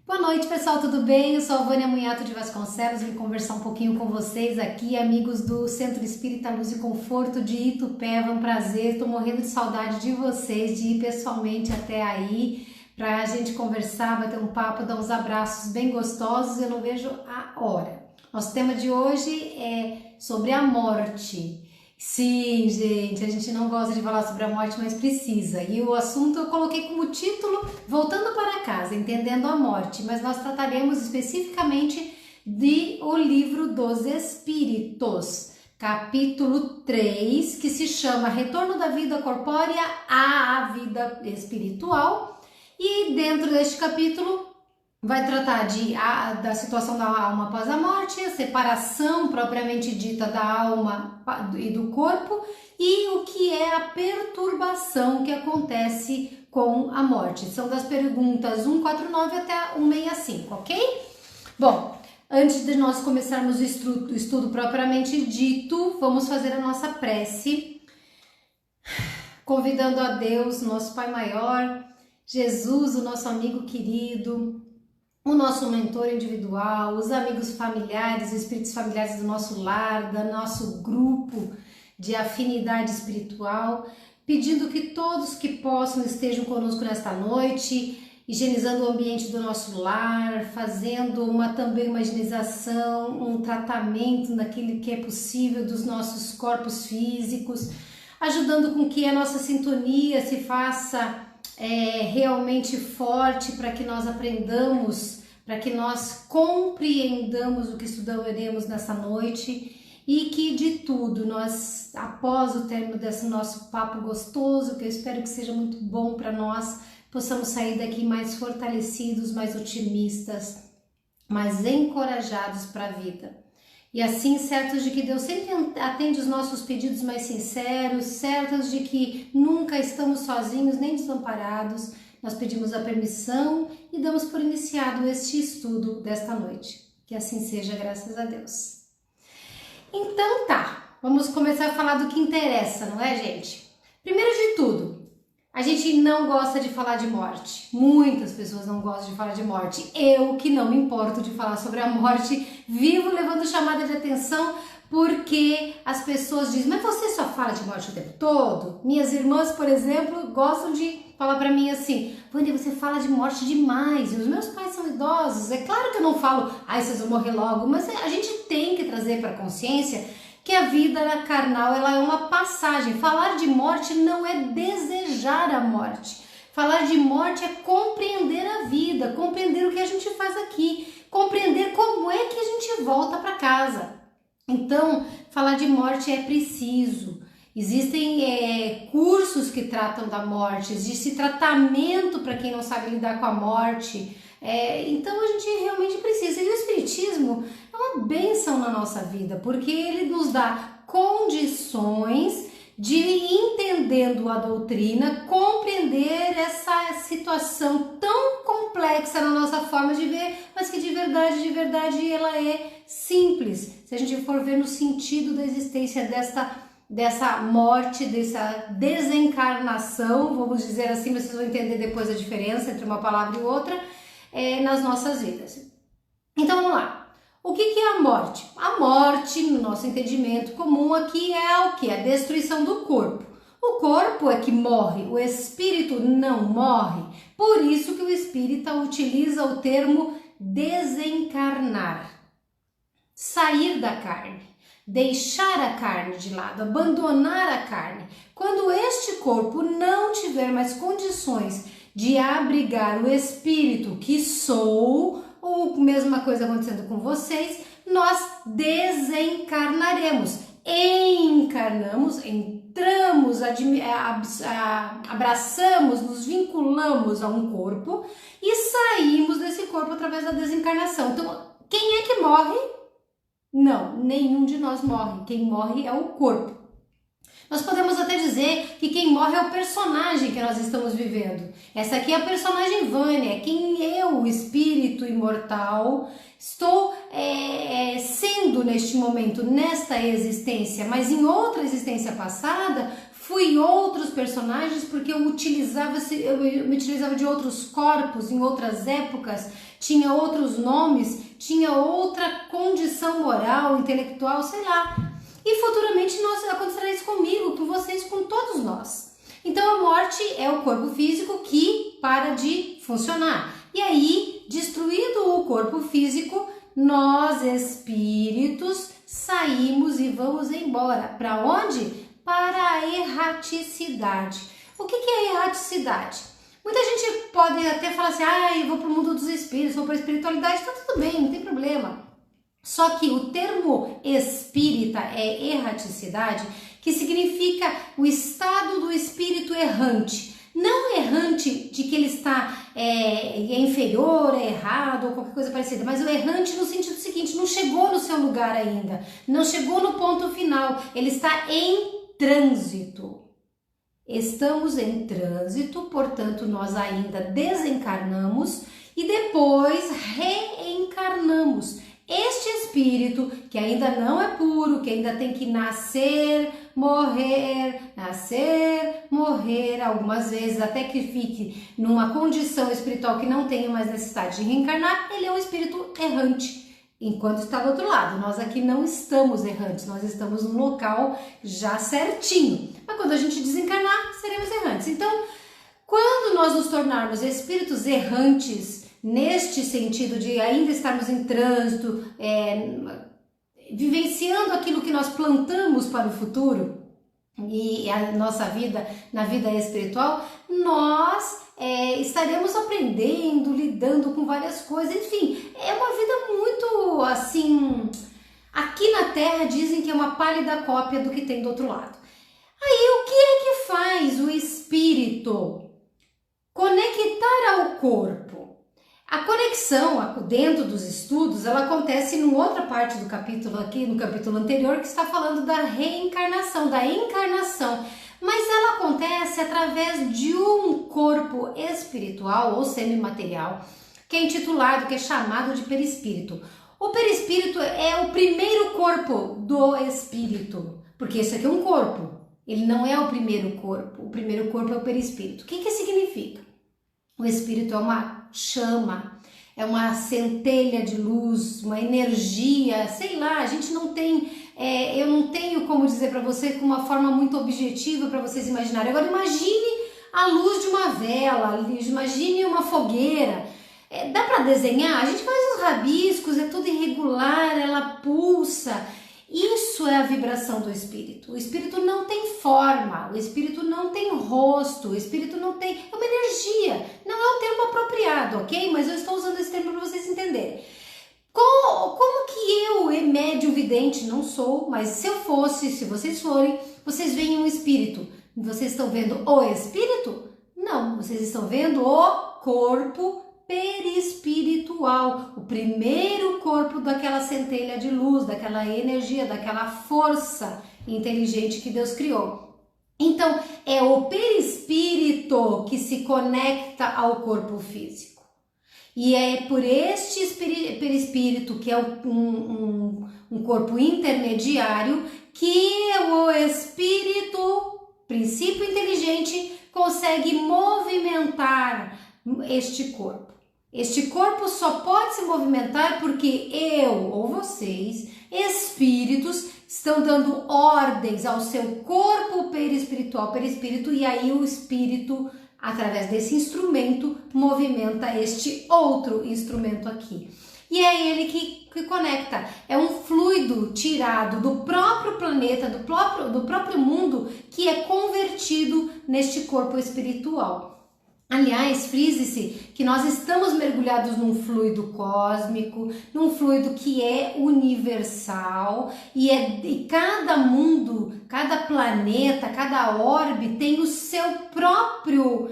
Boa noite, pessoal, tudo bem? Eu sou a Vânia Munhato de Vasconcelos, vim conversar um pouquinho com vocês aqui, amigos do Centro Espírita Luz e Conforto de Itupeva. É um prazer, estou morrendo de saudade de vocês, de ir pessoalmente até aí para a gente conversar, bater um papo, dar uns abraços bem gostosos. Eu não vejo a hora. Nosso tema de hoje é sobre a morte. Sim, gente, a gente não gosta de falar sobre a morte, mas precisa. E o assunto eu coloquei como título Voltando para Casa, Entendendo a Morte, mas nós trataremos especificamente de O Livro dos Espíritos, capítulo 3, que se chama Retorno da Vida Corpórea à Vida Espiritual. E dentro deste capítulo vai tratar da situação da alma após a morte, a separação propriamente dita da alma e do corpo e o que é a perturbação que acontece com a morte. São das perguntas 149 até 165, ok? Bom, antes de nós começarmos o estudo propriamente dito, vamos fazer a nossa prece, convidando a Deus, nosso Pai Maior, Jesus, o nosso amigo querido, o nosso mentor individual, os amigos familiares, os espíritos familiares do nosso lar, do nosso grupo de afinidade espiritual, pedindo que todos que possam estejam conosco nesta noite, higienizando o ambiente do nosso lar, fazendo também uma higienização, um tratamento naquilo que é possível dos nossos corpos físicos, ajudando com que a nossa sintonia se faça realmente forte para que nós aprendamos, para que nós compreendamos o que estudaremos nessa noite e que de tudo nós, após o término desse nosso papo gostoso, que eu espero que seja muito bom para nós, possamos sair daqui mais fortalecidos, mais otimistas, mais encorajados para a vida. E assim, certos de que Deus sempre atende os nossos pedidos mais sinceros, certos de que nunca estamos sozinhos nem desamparados, nós pedimos a permissão e damos por iniciado este estudo desta noite. Que assim seja, graças a Deus. Então tá, vamos começar a falar do que interessa, não é, gente? Primeiro de tudo, a gente não gosta de falar de morte. Muitas pessoas não gostam de falar de morte. Eu, que não me importo de falar sobre a morte, vivo levando chamada de atenção porque as pessoas dizem, mas você só fala de morte o tempo todo? Minhas irmãs, por exemplo, gostam de falar pra mim assim, Vânia, você fala de morte demais, e os meus pais são idosos. É claro que eu não falo, vocês vão morrer logo, mas a gente tem que trazer para a consciência que a vida carnal ela é uma passagem. Falar de morte não é desejar a morte. Falar de morte é compreender a vida, compreender o que a gente faz aqui, compreender como é que a gente volta para casa. Então, falar de morte é preciso. Existem cursos que tratam da morte, existe tratamento para quem não sabe lidar com a morte. Então a gente realmente precisa. E o Espiritismo é uma bênção na nossa vida, porque ele nos dá condições de, entendendo a doutrina, compreender essa situação tão complexa na nossa forma de ver, mas que de verdade ela é simples. Se a gente for ver no sentido da existência dessa morte, dessa desencarnação, vamos dizer assim, vocês vão entender depois a diferença entre uma palavra e outra, nas nossas vidas. Então vamos lá. O que é a morte? A morte, no nosso entendimento comum aqui, é o que? A destruição do corpo. O corpo é que morre, o espírito não morre. Por isso que o espírita utiliza o termo desencarnar. Sair da carne, deixar a carne de lado, abandonar a carne. Quando este corpo não tiver mais condições de abrigar o espírito que sou, ou mesma coisa acontecendo com vocês, nós desencarnaremos, encarnamos, entramos, abraçamos, nos vinculamos a um corpo e saímos desse corpo através da desencarnação. Então, quem é que morre? Não, nenhum de nós morre. Quem morre é o corpo. Nós podemos até dizer que quem morre é o personagem que nós estamos vivendo. Essa aqui é a personagem Vânia, é quem eu, o espírito imortal, estou sendo neste momento, nesta existência, mas em outra existência passada, fui outros personagens porque eu me utilizava de outros corpos em outras épocas, tinha outros nomes, tinha outra condição moral, intelectual, sei lá. E futuramente acontecerá isso comigo, com vocês, com todos nós. Então a morte é o corpo físico que para de funcionar. E aí, destruído o corpo físico, nós espíritos saímos e vamos embora. Para onde? Para a erraticidade. O que é erraticidade? Muita gente pode até falar assim, eu vou para o mundo dos espíritos, vou para a espiritualidade, tá tudo bem, não tem problema. Só que o termo espírita é erraticidade, que significa o estado do espírito errante. Não errante de que ele está inferior, é errado ou qualquer coisa parecida, mas o errante no sentido seguinte, não chegou no seu lugar ainda, não chegou no ponto final, ele está em trânsito. Estamos em trânsito, portanto nós ainda desencarnamos e depois reencarnamos. Este espírito que ainda não é puro, que ainda tem que nascer, morrer, algumas vezes até que fique numa condição espiritual que não tenha mais necessidade de reencarnar, ele é um espírito errante. Enquanto está do outro lado, nós aqui não estamos errantes, nós estamos no local já certinho. Mas quando a gente desencarnar, seremos errantes. Então, quando nós nos tornarmos espíritos errantes, neste sentido de ainda estarmos em trânsito, vivenciando aquilo que nós plantamos para o futuro e a nossa vida, na vida espiritual, nós estaremos aprendendo, lidando com várias coisas, enfim, é uma vida muito assim, aqui na Terra dizem que é uma pálida cópia do que tem do outro lado. Aí o que é que faz o espírito conectar ao corpo? A conexão dentro dos estudos, ela acontece em outra parte do capítulo aqui, no capítulo anterior, que está falando da reencarnação, da encarnação. Mas ela acontece através de um corpo espiritual ou semimaterial, que é intitulado, que é chamado de perispírito. O perispírito é o primeiro corpo do espírito, porque esse aqui é um corpo, ele não é o primeiro corpo é o perispírito. O que significa? O espírito é uma chama, é uma centelha de luz, uma energia, sei lá, a gente não tem, eu não tenho como dizer para você com uma forma muito objetiva para vocês imaginarem. Agora imagine a luz de uma vela, imagine uma fogueira, dá para desenhar? A gente faz os rabiscos, é tudo irregular, ela pulsa. Isso é a vibração do espírito. O espírito não tem forma, o espírito não tem rosto, o espírito não tem... é uma energia, não é um termo apropriado, ok? Mas eu estou usando esse termo para vocês entenderem. Como que eu, médium vidente, não sou, mas se eu fosse, se vocês forem, vocês veem um espírito. Vocês estão vendo o espírito? Não, vocês estão vendo o corpo perispiritual, o primeiro corpo daquela centelha de luz, daquela energia, daquela força inteligente que Deus criou. Então, é o perispírito que se conecta ao corpo físico. E é por este perispírito, que é um corpo intermediário, que o espírito, princípio inteligente, consegue movimentar este corpo. Este corpo só pode se movimentar porque eu ou vocês, espíritos, estão dando ordens ao seu corpo perispiritual, perispírito, e aí o espírito, através desse instrumento, movimenta este outro instrumento aqui. E é ele que conecta. É um fluido tirado do próprio planeta, do próprio mundo, que é convertido neste corpo espiritual. Aliás, frise-se que nós estamos mergulhados num fluido cósmico, num fluido que é universal, e cada mundo, cada planeta, cada orbe tem o seu próprio,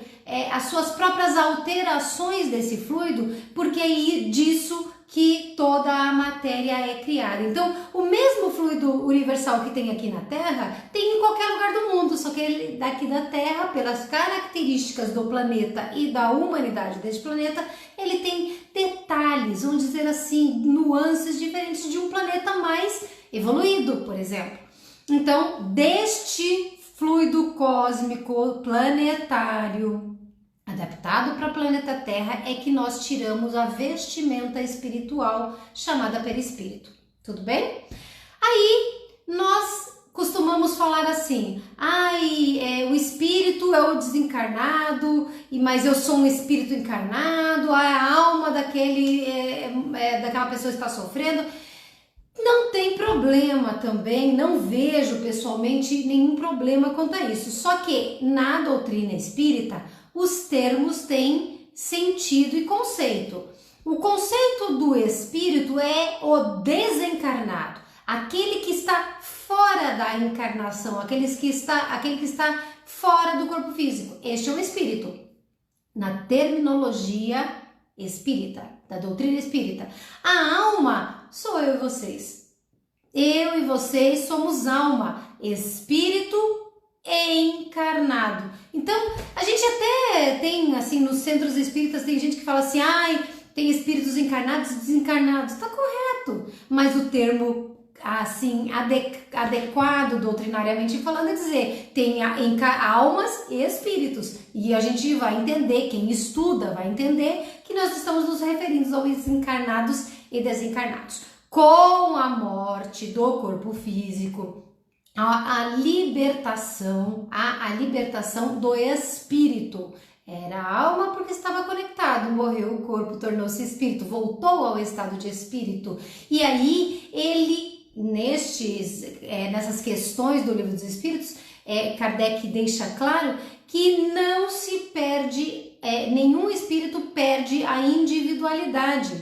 as suas próprias alterações desse fluido, porque é disso que toda a matéria é criada. Então, o mesmo fluido universal que tem aqui na Terra, tem em qualquer lugar do mundo, só que ele daqui da Terra, pelas características do planeta e da humanidade desse planeta, ele tem detalhes, vamos dizer assim, nuances diferentes de um planeta mais evoluído, por exemplo. Então, deste fluido cósmico planetário adaptado para o planeta Terra é que nós tiramos a vestimenta espiritual chamada perispírito. Tudo bem? Aí nós costumamos falar assim: o espírito é o desencarnado, mas eu sou um espírito encarnado, a alma daquela pessoa está sofrendo. Não tem problema também, não vejo pessoalmente nenhum problema quanto a isso. Só que na doutrina espírita, os termos têm sentido e conceito. O conceito do espírito é o desencarnado, aquele que está fora da encarnação, aquele que está fora do corpo físico. Este é o espírito, na terminologia espírita, da doutrina espírita. A alma sou eu e vocês. Eu e vocês somos alma, espírito encarnado. Então, a gente até tem, assim, nos centros espíritas, tem gente que fala assim: tem espíritos encarnados e desencarnados. Tá correto, mas o termo assim adequado doutrinariamente falando é dizer tem almas e espíritos, e a gente vai entender, quem estuda vai entender que nós estamos nos referindo aos encarnados e desencarnados. Com a morte do corpo físico, a libertação do espírito. Era a alma porque estava conectado, morreu o corpo, tornou-se espírito, voltou ao estado de espírito. E aí ele, nessas questões do Livro dos Espíritos, Kardec deixa claro que não se perde, nenhum espírito perde a individualidade.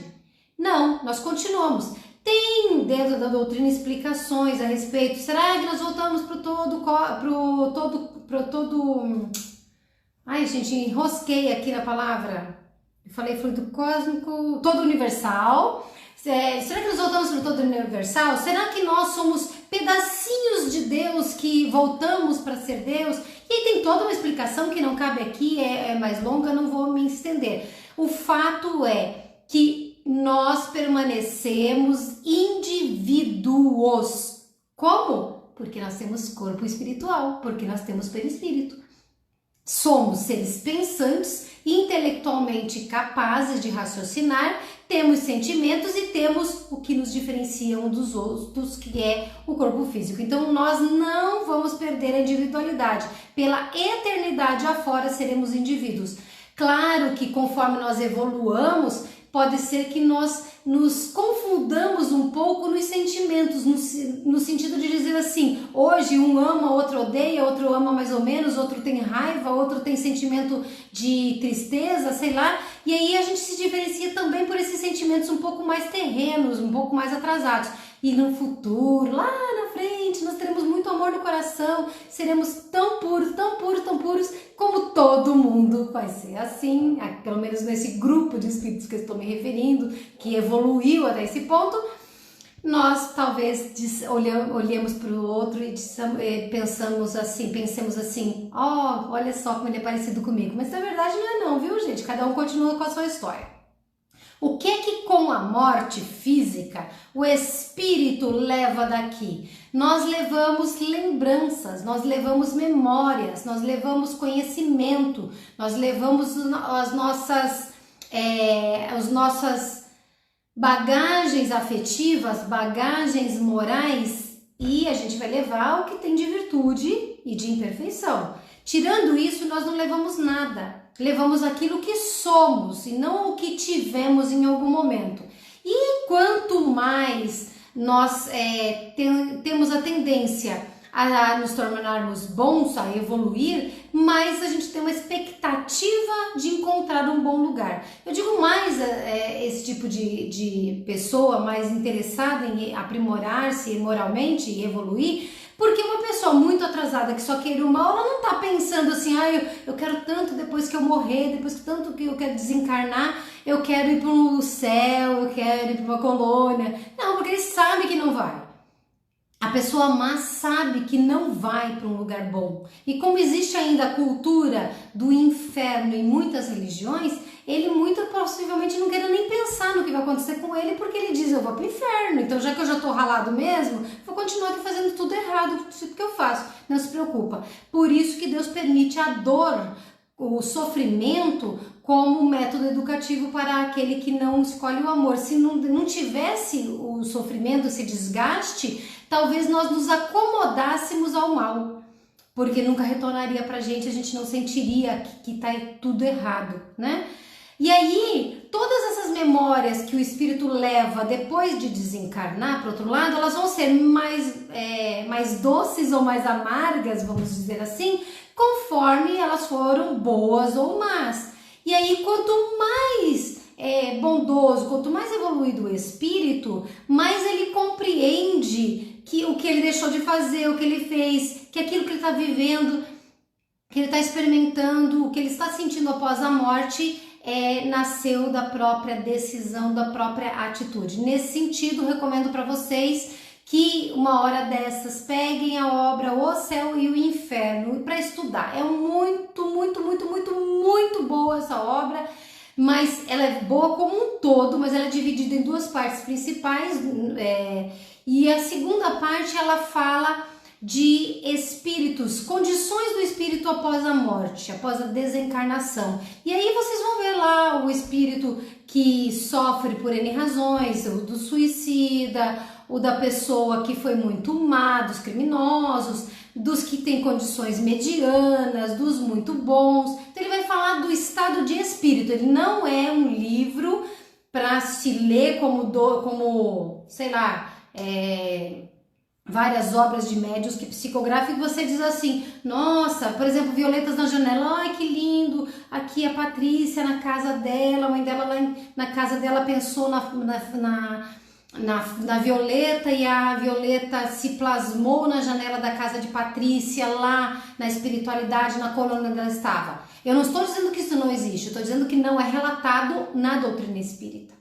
Não, nós continuamos. Tem dentro da doutrina explicações a respeito. Será que nós voltamos pro todo... Ai, gente, enrosquei aqui na palavra. Eu falei fluido cósmico, todo universal. Será que nós voltamos para o todo universal? Será que nós somos pedacinhos de Deus que voltamos para ser Deus? E aí tem toda uma explicação que não cabe aqui, é mais longa, não vou me estender. O fato é que nós permanecemos indivíduos. Como? Porque nós temos corpo espiritual, porque nós temos perispírito. Somos seres pensantes, intelectualmente capazes de raciocinar, temos sentimentos e temos o que nos diferencia um dos outros, que é o corpo físico. Então nós não vamos perder a individualidade. Pela eternidade afora seremos indivíduos. Claro que conforme nós evoluamos, pode ser que nós nos confundamos um pouco nos sentimentos, no sentido de dizer assim, hoje um ama, outro odeia, outro ama mais ou menos, outro tem raiva, outro tem sentimento de tristeza, sei lá, e aí a gente se diferencia também por esses sentimentos um pouco mais terrenos, um pouco mais atrasados. E no futuro, lá na frente, nós teremos muito amor no coração, seremos tão puros, tão puros, tão puros, como todo mundo vai ser assim, pelo menos nesse grupo de espíritos que eu estou me referindo, que evoluiu até esse ponto. Nós talvez olhemos para o outro e pensemos assim, olha só como ele é parecido comigo, mas na verdade não é não, viu gente? Cada um continua com a sua história. O que com a morte física o espírito leva daqui? Nós levamos lembranças, nós levamos memórias, nós levamos conhecimento, nós levamos as nossas bagagens afetivas, bagagens morais, e a gente vai levar o que tem de virtude e de imperfeição. Tirando isso, nós não levamos nada. Levamos aquilo que somos e não o que tivemos em algum momento. E quanto mais nós temos a tendência a nos tornarmos bons, a evoluir, mais a gente tem uma expectativa de encontrar um bom lugar. Eu digo mais esse tipo de pessoa mais interessada em aprimorar-se moralmente e evoluir, porque uma pessoa muito atrasada que só quer o mal, ela não tá pensando assim, eu quero tanto depois que eu morrer, depois que tanto que eu quero desencarnar, eu quero ir pro céu, eu quero ir para uma colônia. Não, porque ele sabe que não vai. A pessoa má sabe que não vai para um lugar bom. E como existe ainda a cultura do inferno em muitas religiões, ele muito possivelmente não quer nem pensar no que vai acontecer com ele, porque ele diz, eu vou pro inferno, então já que eu já tô ralado mesmo, vou continuar aqui fazendo tudo errado, tudo que eu faço. Não se preocupa. Por isso que Deus permite a dor, o sofrimento, como método educativo para aquele que não escolhe o amor. Se não tivesse o sofrimento, esse desgaste, talvez nós nos acomodássemos ao mal, porque nunca retornaria pra gente, a gente não sentiria que tá tudo errado, né? E aí, todas essas memórias que o espírito leva depois de desencarnar, por outro lado, elas vão ser mais doces ou mais amargas, vamos dizer assim, conforme elas foram boas ou más. E aí, quanto mais bondoso, quanto mais evoluído o espírito, mais ele compreende que o que ele deixou de fazer, o que ele fez, que aquilo que ele está vivendo, que ele está experimentando, o que ele está sentindo após a morte, nasceu da própria decisão, da própria atitude. Nesse sentido, recomendo para vocês que uma hora dessas peguem a obra O Céu e o Inferno para estudar. É muito boa essa obra, mas ela é boa como um todo, mas ela é dividida em duas partes principais, e a segunda parte ela fala de espíritos, condições do espírito após a morte, após a desencarnação. E aí vocês vão ver lá o espírito que sofre por N razões, o do suicida, o da pessoa que foi muito má, dos criminosos, dos que têm condições medianas, dos muito bons. Então ele vai falar do estado de espírito. Ele não é um livro para se ler como sei lá, várias obras de médiuns que psicografam, e você diz assim, nossa, por exemplo, violetas na janela, ai que lindo, aqui a Patrícia na casa dela, a mãe dela lá na casa dela pensou na Violeta, e a Violeta se plasmou na janela da casa de Patrícia, lá na espiritualidade, na colônia onde ela estava. Eu não estou dizendo que isso não existe, eu estou dizendo que não é relatado na doutrina espírita.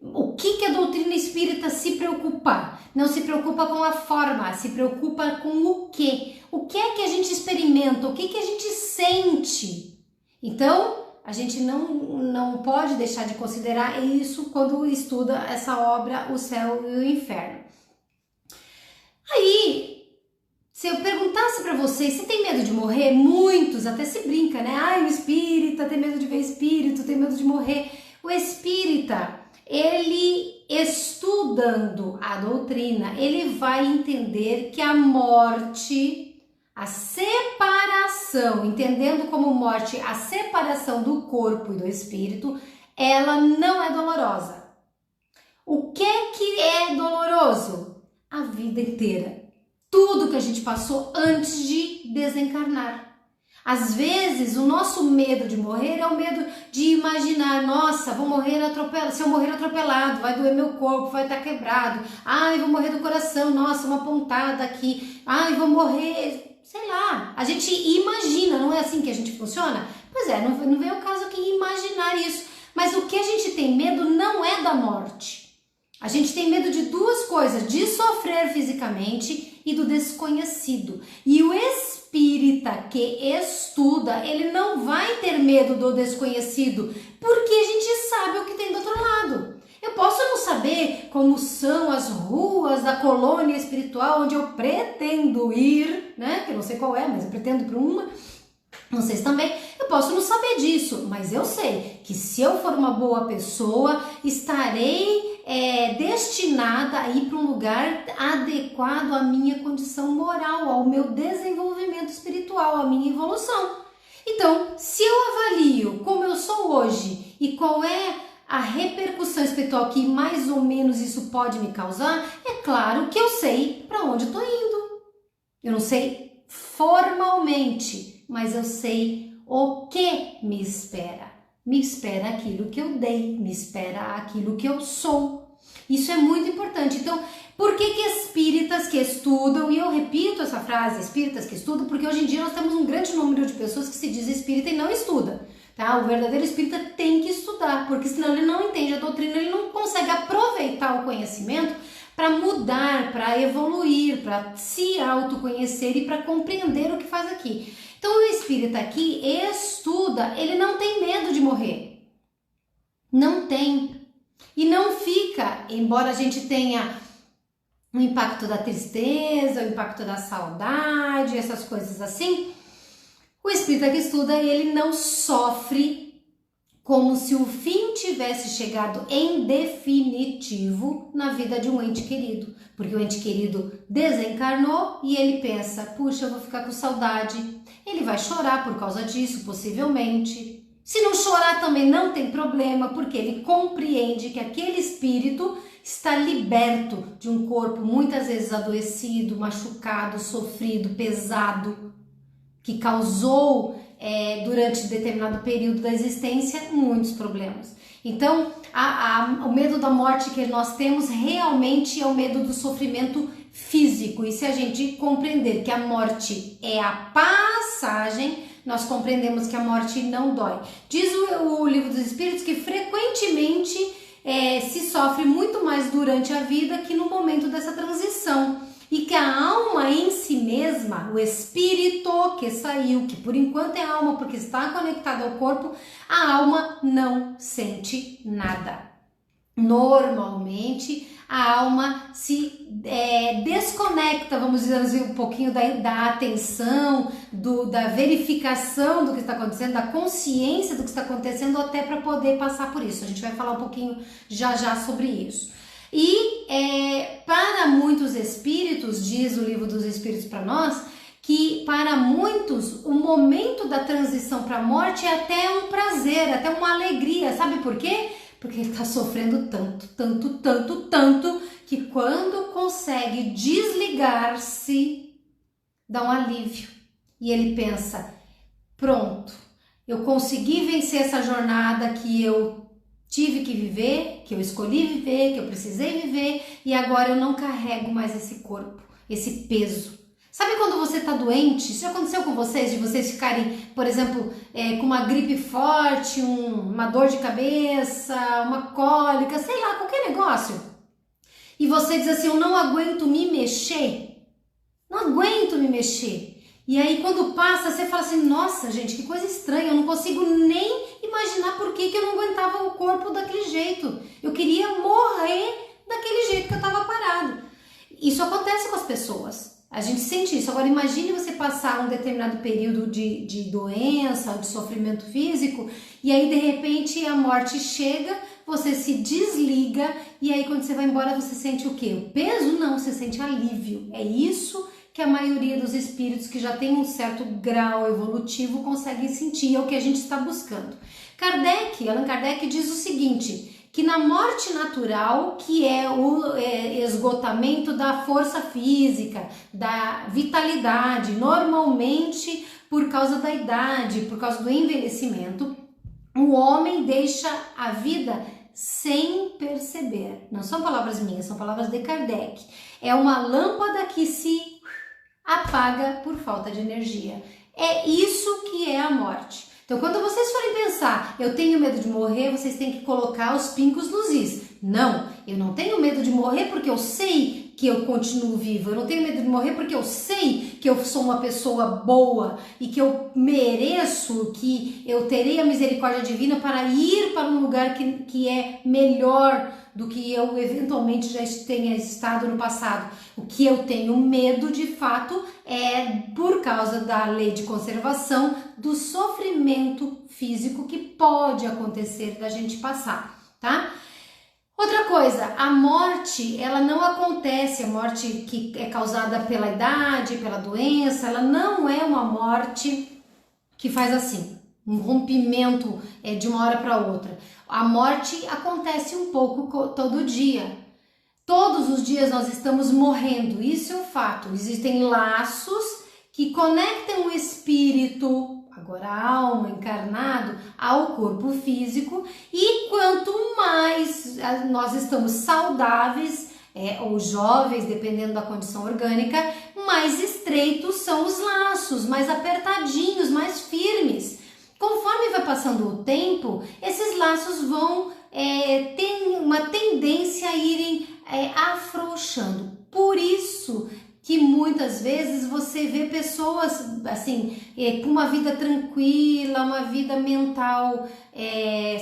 O que a doutrina espírita se preocupa? Não se preocupa com a forma, se preocupa com o quê? O que é que a gente experimenta? O que a gente sente? Então, a gente não pode deixar de considerar isso quando estuda essa obra, O Céu e o Inferno. Aí, se eu perguntasse para vocês, você tem medo de morrer? Muitos até se brinca, né? Ai, o espírita tem medo de ver espírito, tem medo de morrer. O espírita, ele estudando a doutrina, ele vai entender que a morte, a separação, entendendo como morte a separação do corpo e do espírito, ela não é dolorosa. O que é doloroso? A vida inteira. Tudo que a gente passou antes de desencarnar. Às vezes, o nosso medo de morrer é o medo de imaginar, nossa, vou morrer atropelado, se eu morrer atropelado, vai doer meu corpo, vai estar quebrado, ai, vou morrer do coração, nossa, uma pontada aqui, ai, vou morrer, sei lá. A gente imagina, não é assim que a gente funciona? Pois é, não vem o caso aqui imaginar isso, mas o que a gente tem medo não é da morte. A gente tem medo de duas coisas, de sofrer fisicamente e do desconhecido. E o espírita que estuda, ele não vai ter medo do desconhecido, porque a gente sabe o que tem do outro lado. Eu posso não saber como são as ruas da colônia espiritual onde eu pretendo ir, né? Que eu não sei qual é, mas eu pretendo ir para uma. Vocês também, eu posso não saber disso, mas eu sei que se eu for uma boa pessoa, estarei destinada a ir para um lugar adequado à minha condição moral, ao meu desenvolvimento espiritual, à minha evolução. Então, se eu avalio como eu sou hoje e qual é a repercussão espiritual que mais ou menos isso pode me causar, é claro que eu sei para onde eu estou indo. Eu não sei formalmente, mas eu sei o que me espera. Me espera aquilo que eu dei, me espera aquilo que eu sou. Isso é muito importante. Então, por que espíritas que estudam, e eu repito essa frase, espíritas que estudam, porque hoje em dia nós temos um grande número de pessoas que se diz espírita e não estuda. Tá? O verdadeiro espírita tem que estudar, porque senão ele não entende a doutrina, ele não consegue aproveitar o conhecimento para mudar, para evoluir, para se autoconhecer e para compreender o que faz aqui. Então o espírita aqui estuda, ele não tem medo de morrer. Não tem. E não fica, embora a gente tenha o impacto da tristeza, o impacto da saudade, essas coisas assim, o espírita que estuda, ele não sofre como se o fim tivesse chegado em definitivo na vida de um ente querido. Porque o ente querido desencarnou e ele pensa, puxa, eu vou ficar com saudade. Ele vai chorar por causa disso, possivelmente. Se não chorar também não tem problema, porque ele compreende que aquele espírito está liberto de um corpo muitas vezes adoecido, machucado, sofrido, pesado, que causou durante determinado período da existência muitos problemas. Então, o medo da morte que nós temos realmente é o medo do sofrimento físico. E se a gente compreender que a morte é a passagem, nós compreendemos que a morte não dói. Diz o Livro dos Espíritos que frequentemente se sofre muito mais durante a vida que no momento dessa transição. E que a alma em si mesma, o espírito que saiu, que por enquanto é alma porque está conectado ao corpo, a alma não sente nada. Normalmente a alma se desconecta, vamos dizer assim, um pouquinho da atenção, da verificação do que está acontecendo, da consciência do que está acontecendo, até para poder passar por isso. A gente vai falar um pouquinho já sobre isso. E para muitos espíritos, diz o Livro dos Espíritos para nós, que para muitos o momento da transição para a morte é até um prazer, até uma alegria. Sabe por quê? Porque ele está sofrendo tanto, que quando consegue desligar-se, dá um alívio. E ele pensa, pronto, eu consegui vencer essa jornada que eu tive que viver, que eu escolhi viver, que eu precisei viver, e agora eu não carrego mais esse corpo, esse peso. Sabe quando você tá doente? Isso já aconteceu com vocês, de vocês ficarem, por exemplo, com uma gripe forte, uma dor de cabeça, uma cólica, sei lá, qualquer negócio. E você diz assim, eu não aguento me mexer. Não aguento me mexer. E aí quando passa, você fala assim, nossa gente, que coisa estranha, eu não consigo nem imaginar por que eu não aguentava o corpo daquele jeito. Eu queria morrer daquele jeito que eu estava parado. Isso acontece com as pessoas. A gente sente isso. Agora imagine você passar um determinado período de doença, de sofrimento físico, e aí de repente a morte chega, você se desliga, e aí quando você vai embora você sente o quê? O peso? Não, você sente alívio. É isso que a maioria dos espíritos que já tem um certo grau evolutivo conseguem sentir, é o que a gente está buscando. Allan Kardec diz o seguinte, que na morte natural, que é o esgotamento da força física, da vitalidade, normalmente por causa da idade, por causa do envelhecimento, o homem deixa a vida sem perceber. Não são palavras minhas, são palavras de Kardec. É uma lâmpada que se apaga por falta de energia. É isso que é a morte. Então, quando vocês forem pensar, eu tenho medo de morrer, vocês têm que colocar os pincos nos is. Não, eu não tenho medo de morrer porque eu sei que eu continuo vivo. Eu não tenho medo de morrer porque eu sei que eu sou uma pessoa boa e que eu mereço, que eu terei a misericórdia divina para ir para um lugar que é melhor do que eu eventualmente já tenha estado no passado. O que eu tenho medo, de fato, é por causa da lei de conservação do sofrimento físico que pode acontecer da gente passar, tá? Outra coisa, a morte, ela não acontece, a morte que é causada pela idade, pela doença, ela não é uma morte que faz assim, um rompimento de uma hora para outra. A morte acontece um pouco todo dia. Todos os dias nós estamos morrendo, isso é um fato. Existem laços que conectam o espírito, agora a alma, encarnado, ao corpo físico, e quanto mais nós estamos saudáveis, ou jovens, dependendo da condição orgânica, mais estreitos são os laços, mais apertadinhos, mais firmes. Conforme vai passando o tempo, esses laços vão ter uma tendência a irem afrouxando. Por isso que muitas vezes você vê pessoas assim, com uma vida tranquila, uma vida mental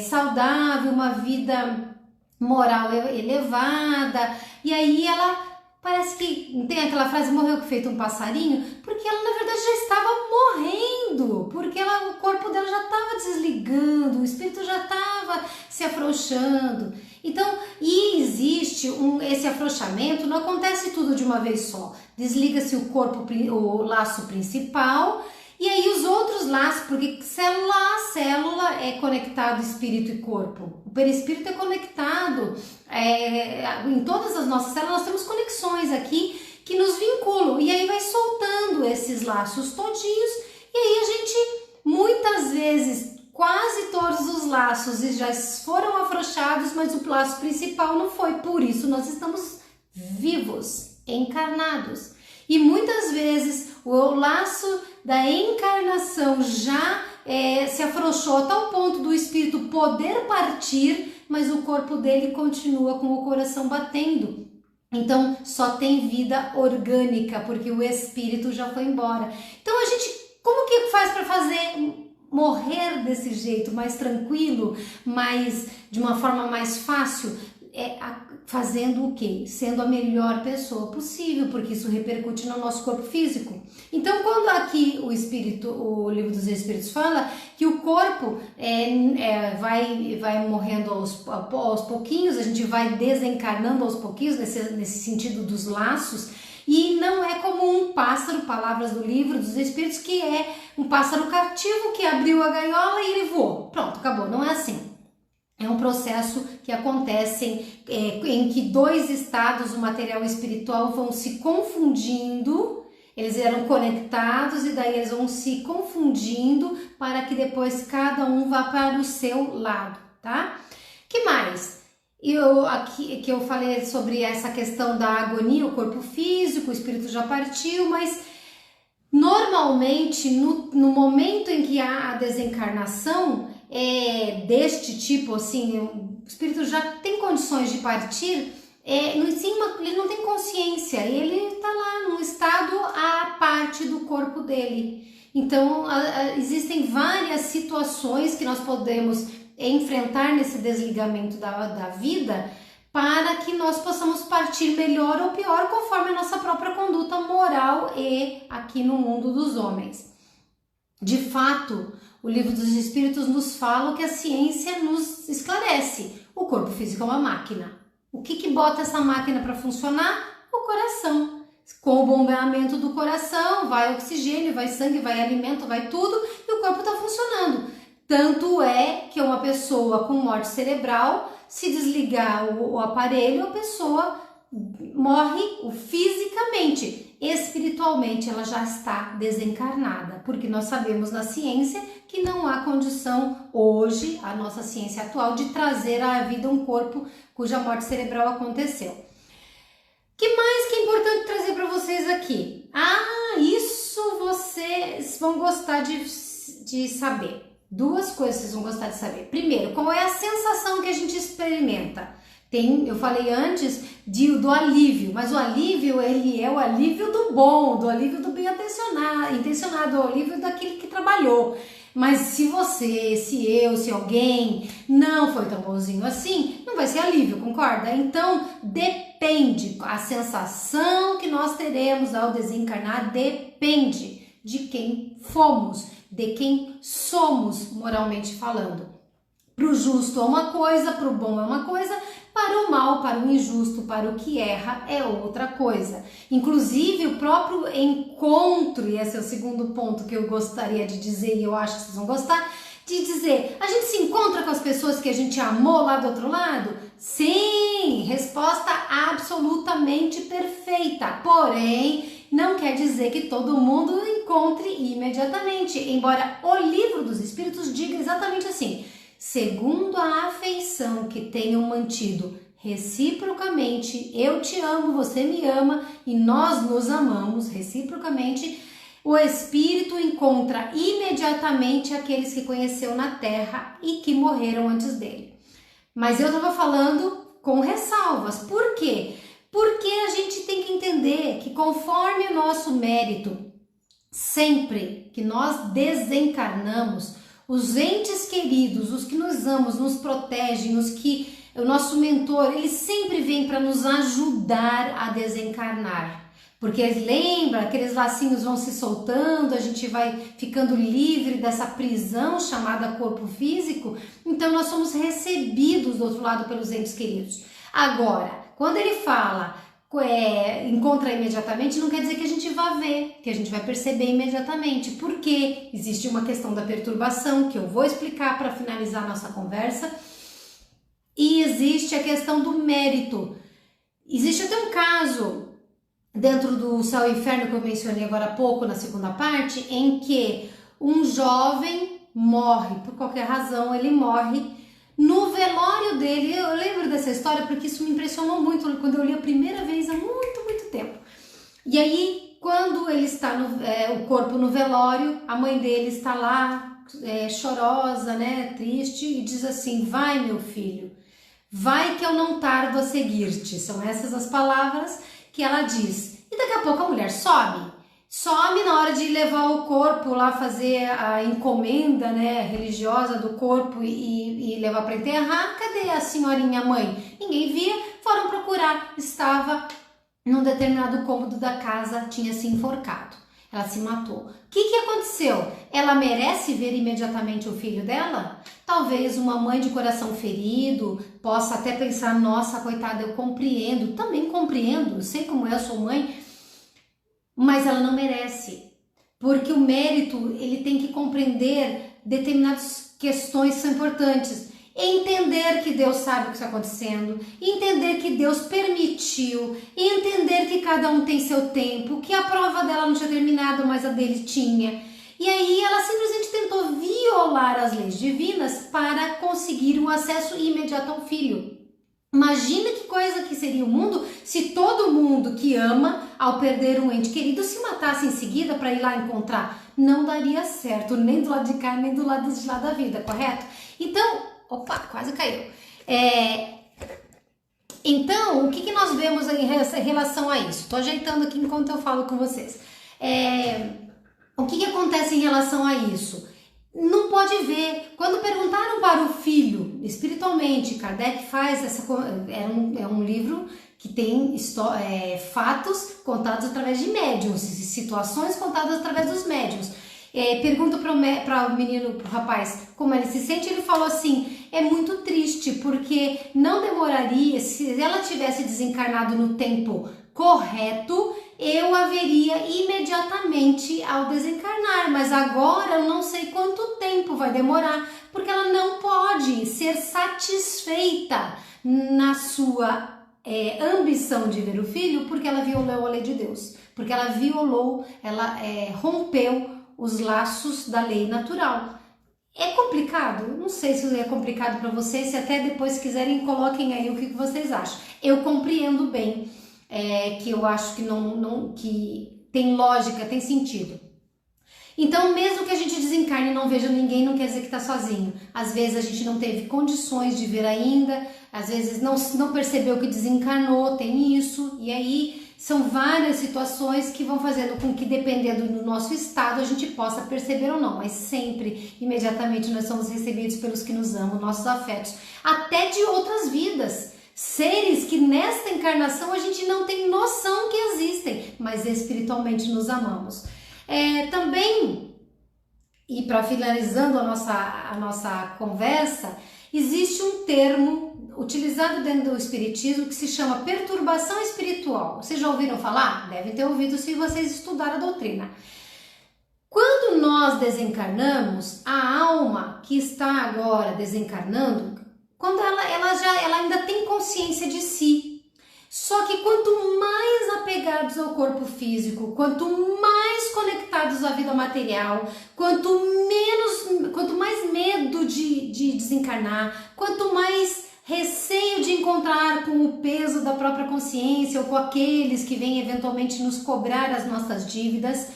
saudável, uma vida moral elevada, e aí ela parece que, não tem aquela frase, morreu que feito um passarinho, porque ela na verdade já estava morrendo, porque o corpo dela já estava desligando, o espírito já estava se afrouxando. Então, e existe esse afrouxamento, não acontece tudo de uma vez só, desliga-se o corpo, o laço principal, e aí os outros laços, porque célula a célula é conectado espírito e corpo. O perispírito é conectado. Em todas as nossas células nós temos conexões aqui que nos vinculam. E aí vai soltando esses laços todinhos. E aí a gente, muitas vezes, quase todos os laços já foram afrouxados, mas o laço principal não foi. Por isso nós estamos vivos, encarnados. E muitas vezes o laço da encarnação já se afrouxou a tal ponto do espírito poder partir, mas o corpo dele continua com o coração batendo. Então só tem vida orgânica, porque o espírito já foi embora. Então a gente, como que faz para fazer morrer desse jeito, mais tranquilo, de uma forma mais fácil? Fazendo o quê? Sendo a melhor pessoa possível, porque isso repercute no nosso corpo físico. Então, quando aqui o Livro dos Espíritos fala que o corpo vai morrendo aos pouquinhos, a gente vai desencarnando aos pouquinhos, nesse sentido dos laços, e não é como um pássaro, palavras do Livro dos Espíritos, que é um pássaro cativo que abriu a gaiola e ele voou. Pronto, acabou, não é assim. É um processo que acontece em que dois estados, o material e o espiritual, vão se confundindo, eles eram conectados e daí eles vão se confundindo para que depois cada um vá para o seu lado, tá? Que mais? Que eu falei sobre essa questão da agonia, o corpo físico, o espírito já partiu, mas normalmente no momento em que há a desencarnação, deste tipo, assim, o espírito já tem condições de partir, ele não tem consciência, ele está lá num estado à parte do corpo dele. Então existem várias situações que nós podemos enfrentar nesse desligamento da vida, para que nós possamos partir melhor ou pior conforme a nossa própria conduta moral e aqui no mundo dos homens. De fato, o Livro dos Espíritos nos fala que a ciência nos esclarece. O corpo físico é uma máquina. O que bota essa máquina para funcionar? O coração. Com o bombeamento do coração, vai oxigênio, vai sangue, vai alimento, vai tudo, e o corpo está funcionando. Tanto é que uma pessoa com morte cerebral, se desligar o aparelho, a pessoa morre fisicamente. Espiritualmente ela já está desencarnada, porque nós sabemos na ciência que não há condição hoje, a nossa ciência atual, de trazer à vida um corpo cuja morte cerebral aconteceu. Que mais que é importante trazer para vocês aqui? Isso vocês vão gostar de saber. Duas coisas vocês vão gostar de saber. Primeiro, qual é a sensação que a gente experimenta? Eu falei antes do alívio, mas o alívio, ele é o alívio do bom, do alívio do bem intencionado, o alívio daquele que trabalhou. Mas se alguém não foi tão bonzinho assim, não vai ser alívio, concorda? Então, depende, a sensação que nós teremos ao desencarnar depende de quem fomos, de quem somos, moralmente falando. Para o justo é uma coisa, para o bom é uma coisa, para o mal, para o injusto, para o que erra é outra coisa. Inclusive o próprio encontro, e esse é o segundo ponto que eu gostaria de dizer, e eu acho que vocês vão gostar, de dizer, a gente se encontra com as pessoas que a gente amou lá do outro lado? Sim, resposta absolutamente perfeita, porém não quer dizer que todo mundo encontre imediatamente, embora o Livro dos Espíritos diga exatamente assim: segundo a afeição que tenham mantido reciprocamente, eu te amo, você me ama e nós nos amamos reciprocamente, o Espírito encontra imediatamente aqueles que conheceu na Terra e que morreram antes dele. Mas eu estava falando com ressalvas. Por quê? Porque a gente tem que entender que conforme o nosso mérito, sempre que nós desencarnamos, os entes queridos, os que nos amam, nos protegem, os que o nosso mentor, ele sempre vem para nos ajudar a desencarnar. Porque lembra, aqueles lacinhos vão se soltando, a gente vai ficando livre dessa prisão chamada corpo físico, então nós somos recebidos do outro lado pelos entes queridos. Agora, quando ele fala encontra imediatamente, não quer dizer que a gente vá ver, que a gente vai perceber imediatamente, porque existe uma questão da perturbação, que eu vou explicar para finalizar a nossa conversa, e existe a questão do mérito. Existe até um caso dentro do Céu e Inferno que eu mencionei agora há pouco, na segunda parte, em que um jovem morre, por qualquer razão ele morre. No velório dele, eu lembro dessa história porque isso me impressionou muito quando eu li a primeira vez há muito tempo. E aí, quando ele está o corpo no velório, a mãe dele está lá, chorosa, né, triste, e diz assim: vai, meu filho, vai que eu não tardo a seguir-te. São essas as palavras que ela diz. E daqui a pouco a mulher some na hora de levar o corpo lá, fazer a encomenda, né, religiosa do corpo e levar para enterrar. Cadê a senhorinha mãe? Ninguém via, foram procurar, estava num determinado cômodo da casa, tinha se enforcado, ela se matou. O que aconteceu? Ela merece ver imediatamente o filho dela? Talvez uma mãe de coração ferido possa até pensar: nossa, coitada, eu compreendo, também compreendo, eu sei como é, eu sou mãe, mas ela não merece, porque o mérito, ele tem que compreender determinadas questões que são importantes. Entender que Deus sabe o que está acontecendo, entender que Deus permitiu, entender que cada um tem seu tempo, que a prova dela não tinha terminado, mas a dele tinha. E aí ela simplesmente tentou violar as leis divinas para conseguir um acesso imediato ao filho. Imagina que coisa que seria o mundo se todo mundo que ama, ao perder um ente querido, se matasse em seguida para ir lá encontrar. Não daria certo, nem do lado de cá, nem do lado de lá da vida, correto? Então, opa, quase caiu. Então, o que nós vemos em relação a isso? Estou ajeitando aqui enquanto eu falo com vocês. O que acontece em relação a isso? Não pode ver. Quando perguntaram para o filho, espiritualmente, Kardec faz é um livro que tem fatos contados através de médiuns, situações contadas através dos médiuns. Pergunta para o menino, para o rapaz, como ele se sente. Ele falou assim: é muito triste, porque não demoraria, se ela tivesse desencarnado no tempo correto, eu a veria imediatamente ao desencarnar, mas agora eu não sei quanto tempo vai demorar, porque ela não pode ser satisfeita na sua ambição de ver o filho, porque ela violou a lei de Deus, porque ela rompeu os laços da lei natural. É complicado? Não sei se é complicado para vocês, se até depois quiserem coloquem aí o que vocês acham. Eu compreendo bem, que eu acho que tem lógica, tem sentido. Então, mesmo que a gente desencarne e não veja ninguém, não quer dizer que está sozinho. Às vezes a gente não teve condições de ver ainda, às vezes não percebeu que desencarnou, tem isso, e aí são várias situações que vão fazendo com que, dependendo do nosso estado, a gente possa perceber ou não, mas sempre, imediatamente, nós somos recebidos pelos que nos amam, nossos afetos, até de outras vidas. Seres que nesta encarnação a gente não tem noção que existem, mas espiritualmente nos amamos. Também, e para finalizando a nossa conversa, existe um termo utilizado dentro do espiritismo que se chama perturbação espiritual. Vocês já ouviram falar? Devem ter ouvido se vocês estudaram a doutrina. Quando nós desencarnamos, a alma que está agora desencarnando, quando ela ainda tem consciência de si. Só que quanto mais apegados ao corpo físico, quanto mais conectados à vida material, quanto mais medo de desencarnar, quanto mais receio de encontrar com o peso da própria consciência ou com aqueles que vêm eventualmente nos cobrar as nossas dívidas,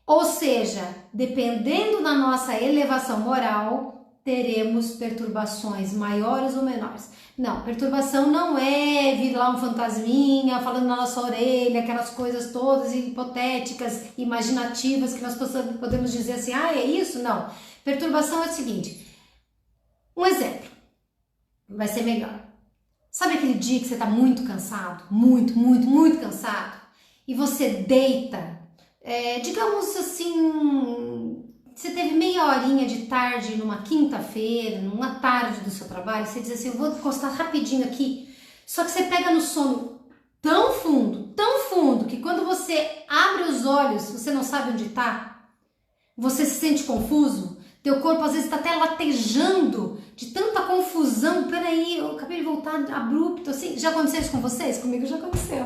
ou seja, dependendo da nossa elevação moral, teremos perturbações maiores ou menores. Não, perturbação não é vir lá um fantasminha falando na nossa orelha, aquelas coisas todas hipotéticas, imaginativas, que nós podemos dizer assim, é isso? Não. Perturbação é o seguinte, um exemplo, vai ser melhor. Sabe aquele dia que você está muito cansado? Muito cansado? E você deita, digamos assim, você teve meia horinha de tarde numa quinta-feira, numa tarde do seu trabalho, você diz assim, eu vou encostar rapidinho aqui, só que você pega no sono tão fundo, que quando você abre os olhos, você não sabe onde está, você se sente confuso, teu corpo às vezes está até latejando de tanta confusão. Peraí, eu acabei de voltar abrupto, assim. Já aconteceu isso com vocês? Comigo já aconteceu.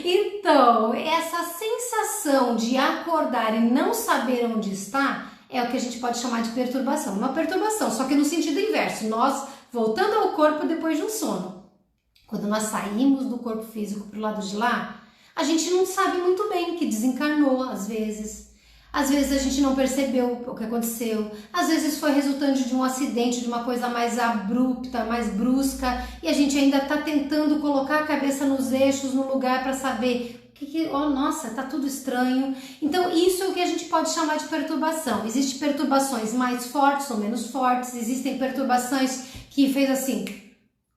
Então, essa sensação de acordar e não saber onde está é o que a gente pode chamar de perturbação. Uma perturbação, só que no sentido inverso. Nós voltando ao corpo depois de um sono. Quando nós saímos do corpo físico para o lado de lá, a gente não sabe muito bem que desencarnou às vezes. Às vezes a gente não percebeu o que aconteceu, às vezes foi resultante de um acidente, de uma coisa mais abrupta, mais brusca, e a gente ainda está tentando colocar a cabeça nos eixos, no lugar para saber nossa, tá tudo estranho. Então isso é o que a gente pode chamar de perturbação. Existem perturbações mais fortes ou menos fortes, existem perturbações que fez assim,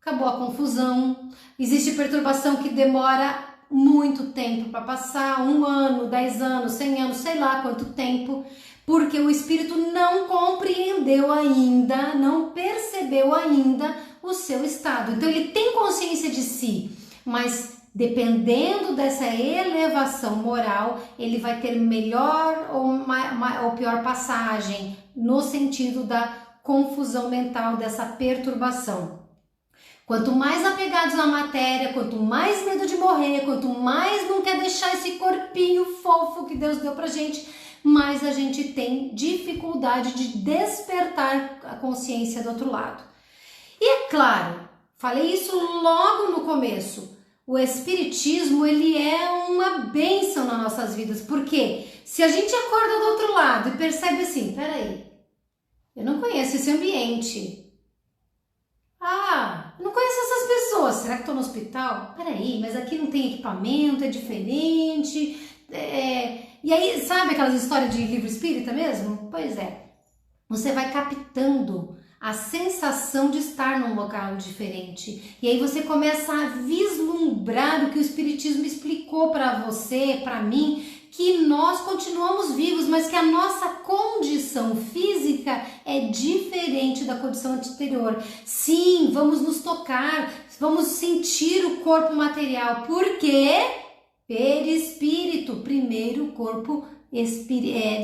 acabou a confusão, existe perturbação que demora muito tempo para passar, 1 ano, 10 anos, 100 anos, sei lá quanto tempo, porque o espírito não compreendeu ainda, não percebeu ainda o seu estado. Então ele tem consciência de si, mas dependendo dessa elevação moral, ele vai ter melhor ou pior passagem, no sentido da confusão mental, dessa perturbação. Quanto mais apegados à matéria, quanto mais medo de morrer, quanto mais não quer deixar esse corpinho fofo que Deus deu pra gente, mais a gente tem dificuldade de despertar a consciência do outro lado. E é claro, falei isso logo no começo, o espiritismo ele é uma bênção nas nossas vidas, porque se a gente acorda do outro lado e percebe assim, peraí, eu não conheço esse ambiente, não conheço essas pessoas, será que estou no hospital? Peraí, mas aqui não tem equipamento, é diferente, E aí, sabe aquelas histórias de livro espírita mesmo? Pois é, você vai captando a sensação de estar num local diferente, e aí você começa a vislumbrar o que o espiritismo explicou para você, para mim, que nós continuamos vivos, mas que a nossa condição física é diferente da condição anterior. Sim, vamos nos tocar, vamos sentir o corpo material, porque perispírito, primeiro o corpo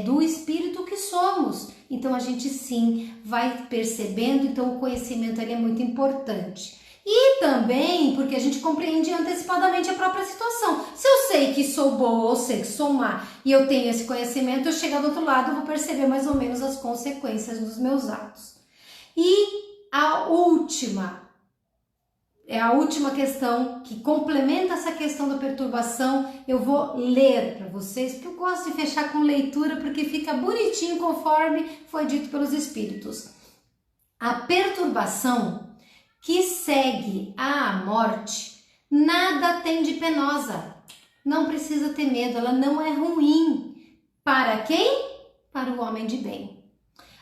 do espírito que somos. Então a gente sim vai percebendo, então o conhecimento ele é muito importante. E também porque a gente compreende antecipadamente a própria situação. Se eu sei que sou boa ou sei que sou má e eu tenho esse conhecimento, eu chegar do outro lado, eu vou perceber mais ou menos as consequências dos meus atos. E a última questão que complementa essa questão da perturbação, eu vou ler para vocês, porque eu gosto de fechar com leitura, porque fica bonitinho conforme foi dito pelos espíritos. A perturbação que segue à morte, nada tem de penosa. Não precisa ter medo, ela não é ruim. Para quem? Para o homem de bem.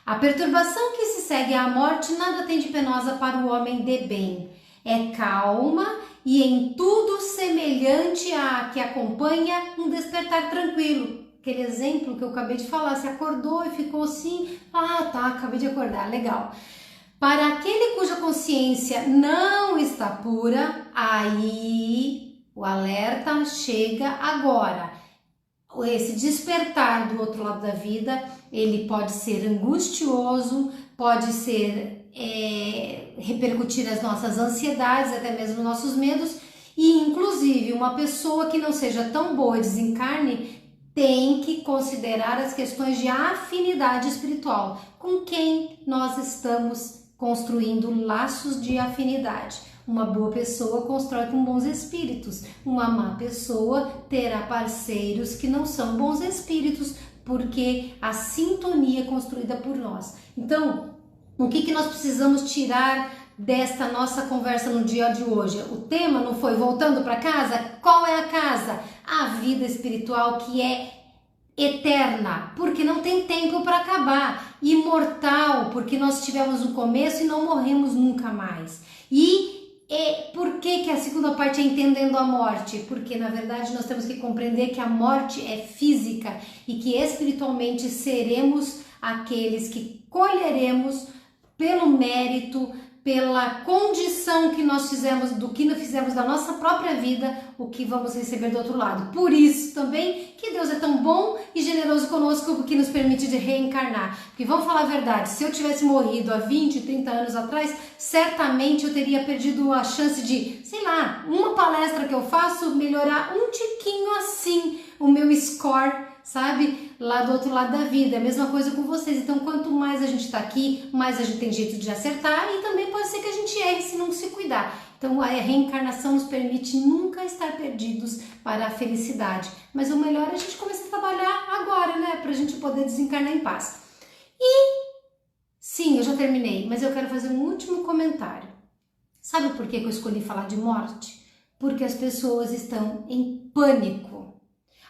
A perturbação que se segue à morte, nada tem de penosa para o homem de bem. É calma e em tudo semelhante a que acompanha um despertar tranquilo. Aquele exemplo que eu acabei de falar, você acordou e ficou assim, acabei de acordar, legal. Para aquele cuja consciência não está pura, aí o alerta chega agora. Esse despertar do outro lado da vida, ele pode ser angustioso, pode ser repercutir nas nossas ansiedades, até mesmo nos nossos medos, e inclusive uma pessoa que não seja tão boa e desencarne tem que considerar as questões de afinidade espiritual, com quem nós estamos construindo laços de afinidade. Uma boa pessoa constrói com bons espíritos, uma má pessoa terá parceiros que não são bons espíritos, porque a sintonia é construída por nós. Então, o que nós precisamos tirar desta nossa conversa no dia de hoje? O tema não foi voltando para casa? Qual é a casa? A vida espiritual, que é eterna, porque não tem tempo para acabar, imortal, porque nós tivemos um começo e não morremos nunca mais, e Por que a segunda parte é entendendo a morte? Porque na verdade nós temos que compreender que a morte é física e que espiritualmente seremos aqueles que colheremos pelo mérito, pela condição que nós fizemos, do que nós fizemos da nossa própria vida, o que vamos receber do outro lado. Por isso também que Deus é tão bom e generoso conosco, porque nos permite de reencarnar. Porque vamos falar a verdade, se eu tivesse morrido há 20, 30 anos atrás, certamente eu teria perdido a chance de, sei lá, uma palestra que eu faço, melhorar um tiquinho assim o meu score, sabe? Lá do outro lado da vida. É a mesma coisa com vocês. Então, quanto mais a gente tá aqui, mais a gente tem jeito de acertar e também pode ser que a gente erre se não se cuidar. Então, a reencarnação nos permite nunca estar perdidos para a felicidade. Mas o melhor é a gente começar a trabalhar agora, né? Pra gente poder desencarnar em paz. E, sim, eu já terminei, mas eu quero fazer um último comentário. Sabe por que eu escolhi falar de morte? Porque as pessoas estão em pânico.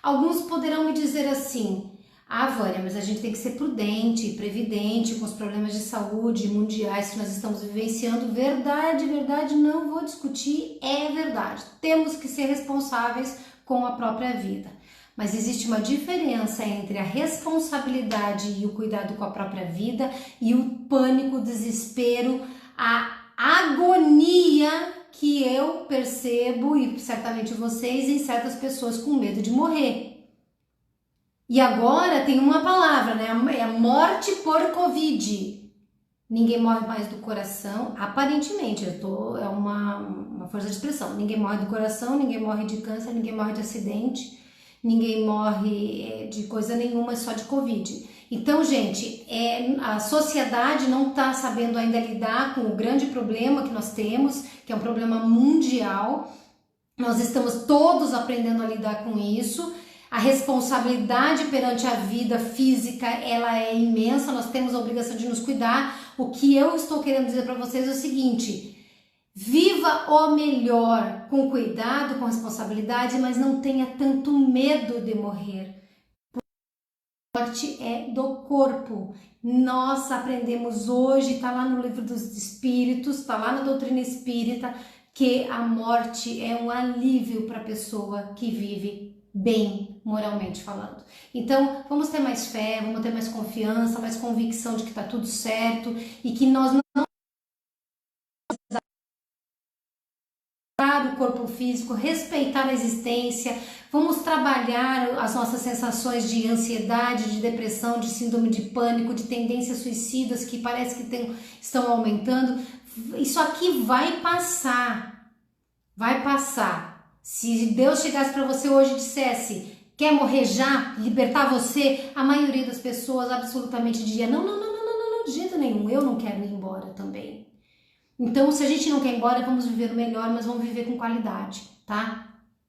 Alguns poderão me dizer assim: ah, Vânia, mas a gente tem que ser prudente e previdente com os problemas de saúde mundiais que nós estamos vivenciando. Verdade, verdade, não vou discutir, é verdade. Temos que ser responsáveis com a própria vida. Mas existe uma diferença entre a responsabilidade e o cuidado com a própria vida e o pânico, o desespero, a agonia que eu percebo, e certamente vocês, em certas pessoas com medo de morrer. E agora tem uma palavra, né? É a morte por Covid. Ninguém morre mais do coração, aparentemente, é uma força de expressão. Ninguém morre do coração, ninguém morre de câncer, ninguém morre de acidente, ninguém morre de coisa nenhuma, só de Covid. Então, gente, a sociedade não está sabendo ainda lidar com o grande problema que nós temos, que é um problema mundial. Nós estamos todos aprendendo a lidar com isso. A responsabilidade perante a vida física, ela é imensa, nós temos a obrigação de nos cuidar. O que eu estou querendo dizer para vocês é o seguinte: viva o melhor, com cuidado, com responsabilidade, mas não tenha tanto medo de morrer. A morte é do corpo. Nós aprendemos hoje, está lá no livro dos Espíritos, está lá na doutrina espírita, que a morte é um alívio para a pessoa que vive bem, moralmente falando. Então, vamos ter mais fé, vamos ter mais confiança, mais convicção de que está tudo certo e que nós não o corpo físico, respeitar a existência, vamos trabalhar as nossas sensações de ansiedade, de depressão, de síndrome de pânico, de tendências suicidas que parece que estão aumentando. Isso aqui vai passar, vai passar. Se Deus chegasse para você hoje e dissesse: quer morrer já, libertar você, a maioria das pessoas absolutamente diria: não, de jeito nenhum, eu não quero ir embora também. Então, se a gente não quer ir embora, vamos viver o melhor, mas vamos viver com qualidade, tá?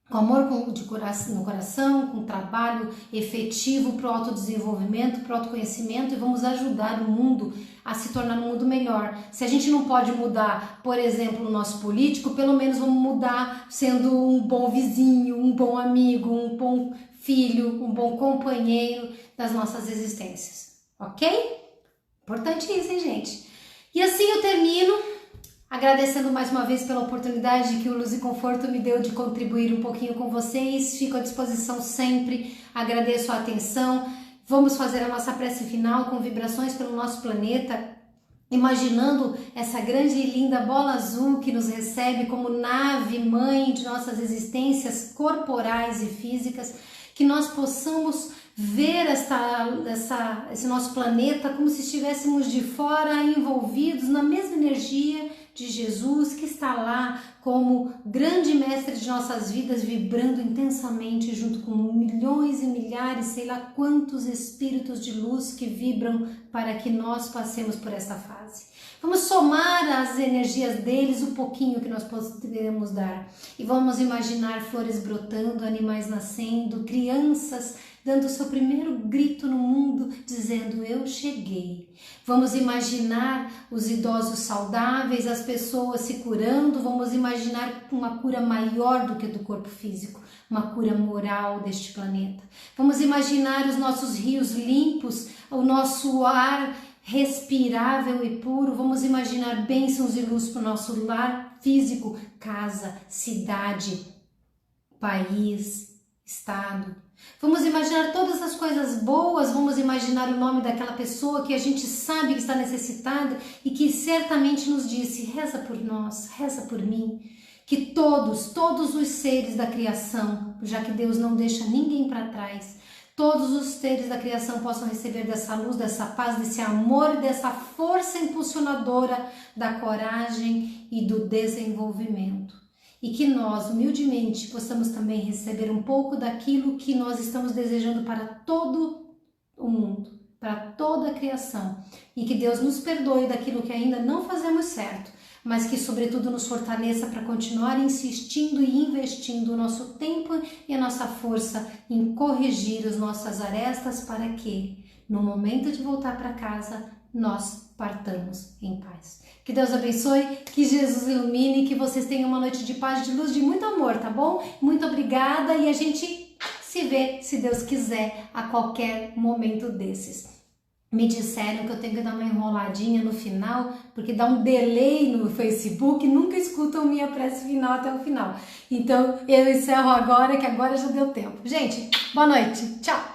Com amor no coração, com trabalho efetivo para o autodesenvolvimento, para o autoconhecimento, e vamos ajudar o mundo a se tornar um mundo melhor. Se a gente não pode mudar, por exemplo, o nosso político, pelo menos vamos mudar sendo um bom vizinho, um bom amigo, um bom filho, um bom companheiro das nossas existências, ok? Importante isso, hein, gente? E assim eu termino, agradecendo mais uma vez pela oportunidade que o Luz e Conforto me deu de contribuir um pouquinho com vocês. Fico à disposição sempre, agradeço a atenção. Vamos fazer a nossa prece final com vibrações pelo nosso planeta, imaginando essa grande e linda bola azul que nos recebe como nave mãe de nossas existências corporais e físicas, que nós possamos ver esse nosso planeta como se estivéssemos de fora, envolvidos na mesma energia de Jesus, que está lá como grande mestre de nossas vidas, vibrando intensamente junto com milhões e milhares, sei lá quantos espíritos de luz que vibram para que nós passemos por essa fase. Vamos somar as energias deles o pouquinho que nós podemos dar. E vamos imaginar flores brotando, animais nascendo, crianças dando o seu primeiro grito no mundo, dizendo: eu cheguei. Vamos imaginar os idosos saudáveis, as pessoas se curando, vamos imaginar uma cura maior do que do corpo físico, uma cura moral deste planeta. Vamos imaginar os nossos rios limpos, o nosso ar respirável e puro, vamos imaginar bênçãos e luz para o nosso lar, físico, casa, cidade, país, estado. Vamos imaginar todas as coisas boas, vamos imaginar o nome daquela pessoa que a gente sabe que está necessitada e que certamente nos disse: reza por nós, reza por mim. Que todos os seres da criação, já que Deus não deixa ninguém para trás, todos os seres da criação possam receber dessa luz, dessa paz, desse amor, dessa força impulsionadora da coragem e do desenvolvimento. E que nós, humildemente, possamos também receber um pouco daquilo que nós estamos desejando para todo o mundo, para toda a criação. E que Deus nos perdoe daquilo que ainda não fazemos certo, mas que, sobretudo, nos fortaleça para continuar insistindo e investindo o nosso tempo e a nossa força em corrigir as nossas arestas para que, no momento de voltar para casa, nós partamos em paz. Que Deus abençoe, que Jesus ilumine, que vocês tenham uma noite de paz, de luz, de muito amor, tá bom? Muito obrigada e a gente se vê, se Deus quiser, a qualquer momento desses. Me disseram que eu tenho que dar uma enroladinha no final, porque dá um delay no Facebook e nunca escutam minha prece final até o final. Então eu encerro agora, que agora já deu tempo. Gente, boa noite, tchau!